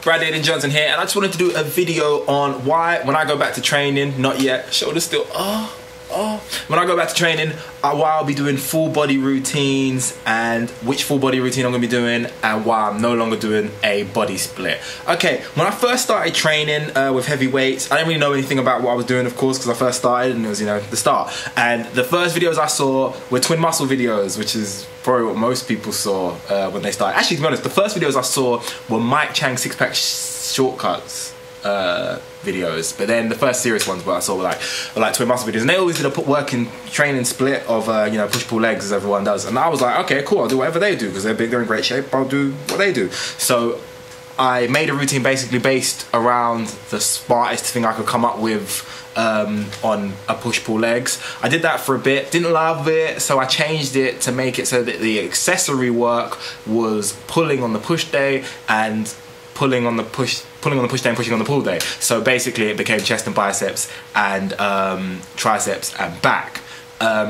Brandon Johnson here, and I just wanted to do a video on why, when I go back to training, not yet, shoulders still, when I go back to training, why I'll be doing full body routines and which full body routine I'm going to be doing and why I'm no longer doing a body split. Okay, when I first started training with heavy weights, I didn't really know anything about what I was doing, of course, because I first started and it was, you know, the start. And the first videos I saw were twin muscle videos, which is probably what most people saw when they started. Actually, to be honest, the first videos I saw were Mike Chang six-pack shortcuts videos, but then the first serious ones what I saw were like twin muscle videos, and they always did a working training split of you know, push pull legs as everyone does, and I was like, okay, cool, I'll do whatever they do because they're big, they're in great shape, I'll do what they do. So I made a routine basically based around the smartest thing I could come up with on a push pull legs. I did that for a bit, didn't love it, so I changed it to make it so that the accessory work was pulling on the push day and pulling on the push day and pushing on the pull day. So basically it became chest and biceps and triceps and back,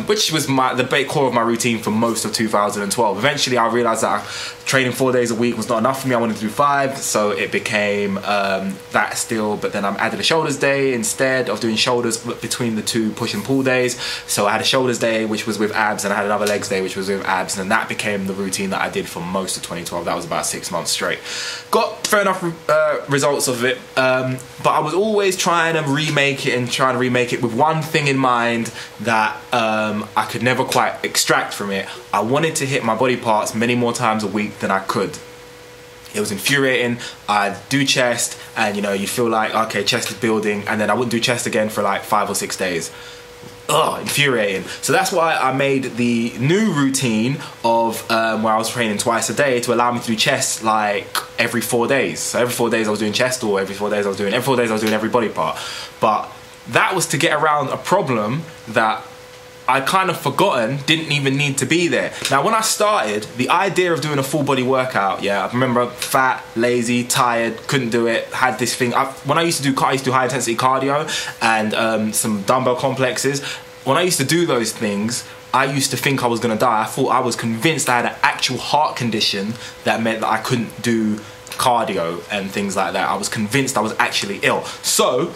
which was the core of my routine for most of 2012. Eventually I realized that training 4 days a week was not enough for me. I wanted to do 5, so it became that still, but then I added a shoulders day instead of doing shoulders between the 2 push and pull days. So I had a shoulders day which was with abs, and I had another legs day which was with abs, and that became the routine that I did for most of 2012. That was about 6 months straight. Got fair enough results of it, but I was always trying to remake it with one thing in mind that I could never quite extract from it. I wanted to hit my body parts many more times a week than I could. It was infuriating. I'd do chest and, you know, you feel like, okay, chest is building, and then I wouldn't do chest again for like 5 or 6 days. Ugh, infuriating. So that's why I made the new routine of where I was training twice a day to allow me to do chest like every 4 days. So every 4 days I was doing chest, or every 4 days I was doing every body part. But that was to get around a problem that I kind of forgotten didn't even need to be there. Now when I started, the idea of doing a full body workout, yeah, I remember fat, lazy, tired, couldn't do it, had this thing. When I used to do high intensity cardio and some dumbbell complexes, when I used to do those things, I used to think I was gonna die. I was convinced I had an actual heart condition that meant that I couldn't do cardio and things like that. I was convinced I was actually ill. So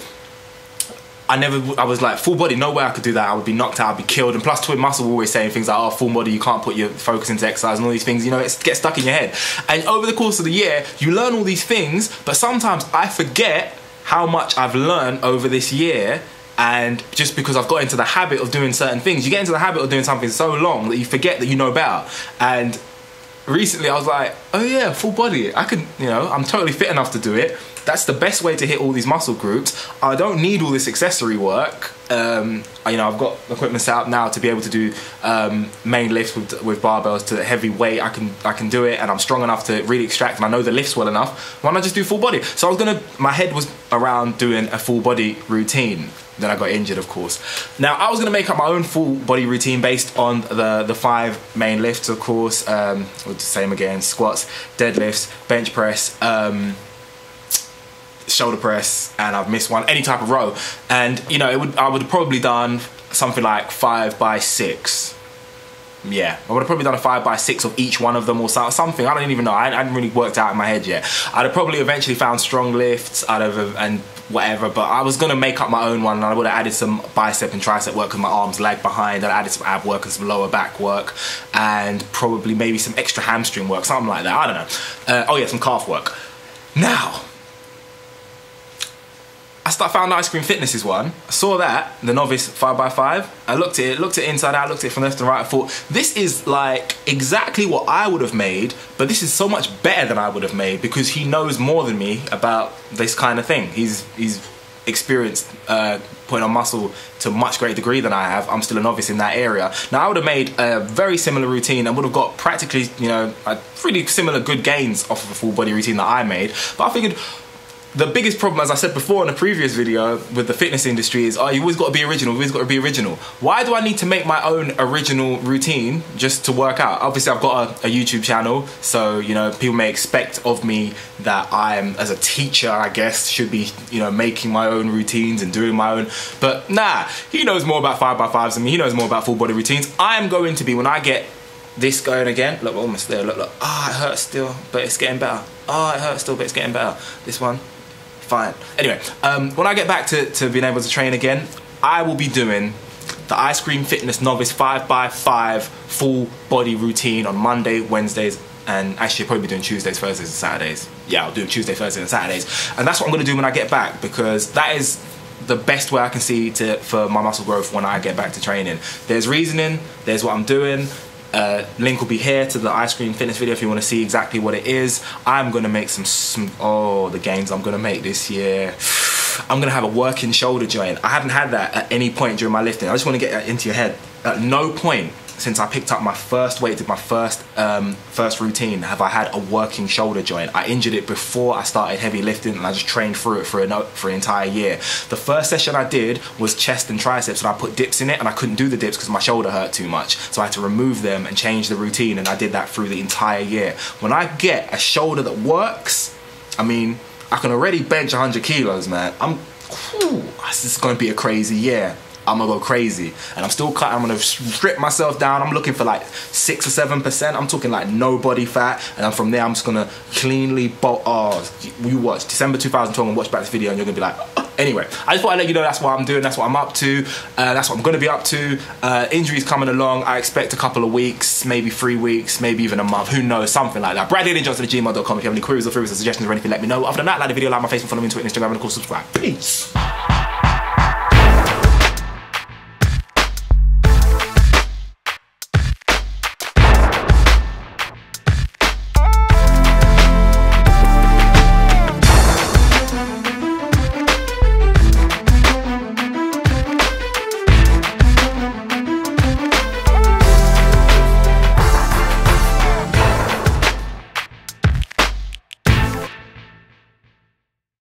I was like, full body, no way I could do that. I would be knocked out, I'd be killed. And plus twin muscle were always saying things like, oh, full body, you can't put your focus into exercise and all these things, you know, it gets stuck in your head. And over the course of the year, you learn all these things, but sometimes I forget how much I've learned over this year. And just because I've got into the habit of doing certain things, you get into the habit of doing something so long that you forget that you know better. And recently I was like, oh yeah, full body, I can, you know, I'm totally fit enough to do it. That's the best way to hit all these muscle groups. I don't need all this accessory work. You know, I've got equipment set up now to be able to do main lifts with barbells to heavy weight. I can do it, and I'm strong enough to really extract, and I know the lifts well enough. Why not just do full body? So my head was around doing a full body routine. Then I got injured, of course. Now I was gonna make up my own full body routine based on the 5 main lifts, of course. With the same again: squats, deadlifts, bench press, shoulder press, and I've missed one, any type of row. And you know, I would have probably done something like 5 by 6. Yeah, I would have probably done a 5 by 6 of each one of them or something. I don't even know. I hadn't really worked out in my head yet. I'd have probably eventually found strong lifts and whatever, but I was gonna make up my own one, and I would have added some bicep and tricep work because my arms lag behind. I'd added some ab work and some lower back work, and probably maybe some extra hamstring work, something like that. I don't know. Oh yeah, some calf work. Now, I found Ice Cream Fitness's one. I saw that, the novice 5x5. I looked at it inside out, looked at it from left and right. I thought, this is like exactly what I would have made, but this is so much better than I would have made because he knows more than me about this kind of thing. He's experienced putting on muscle to a much greater degree than I have. I'm still a novice in that area. Now I would have made a very similar routine and would have got practically, you know, really similar good gains off of a full body routine that I made, but I figured, the biggest problem, as I said before in a previous video with the fitness industry, is, oh, you always got to be original, you always got to be original. Why do I need to make my own original routine just to work out? Obviously, I've got a YouTube channel, so, you know, people may expect of me that I'm, as a teacher, I guess, should be, you know, making my own routines and doing my own. But nah, he knows more about 5x5s than me, he knows more about full body routines. I am going to be, when I get this going again. Look, we're almost there. Look, look. Ah, it hurts still, but it's getting better. Ah, it hurts still, but it's getting better. This one, fine. Anyway, when I get back to being able to train again, I will be doing the Ice Cream Fitness Novice 5x5 full body routine on Monday, Wednesdays, and actually I'll probably be doing Tuesdays, Thursdays, and Saturdays. Yeah, I'll do Tuesday, Thursday, and Saturdays. And that's what I'm gonna do when I get back, because that is the best way I can see for my muscle growth when I get back to training. There's reasoning, there's what I'm doing. Link will be here to the Ice Cream Fitness video if you want to see exactly what it is. I'm gonna make the gains I'm gonna make this year. I'm gonna have a working shoulder joint. I haven't had that at any point during my lifting. I just want to get that into your head. At no point since I picked up my first weight, did my first routine, have I had a working shoulder joint. I injured it before I started heavy lifting, and I just trained through it for an entire year. The first session I did was chest and triceps, and I put dips in it, and I couldn't do the dips because my shoulder hurt too much. So I had to remove them and change the routine, and I did that through the entire year. When I get a shoulder that works, I mean, I can already bench 100 kilos, man. This is gonna be a crazy year. I'm gonna go crazy, and I'm still cutting. I'm gonna strip myself down. I'm looking for like 6 or 7%. I'm talking like no body fat, and then from there I'm just gonna cleanly bolt. Oh, you watch December 2012 and watch back this video, and you're gonna be like, oh. Anyway, I just thought I'd let you know that's what I'm doing. That's what I'm up to. That's what I'm gonna be up to. Injuries coming along. I expect a couple of weeks, maybe 3 weeks, maybe even a month. Who knows? Something like that. BradDailyJohnson@gmail.com. If you have any queries or suggestions or anything, let me know. Other than that, like the video, like my Facebook, follow me on Twitter, Instagram, and of course subscribe. Peace.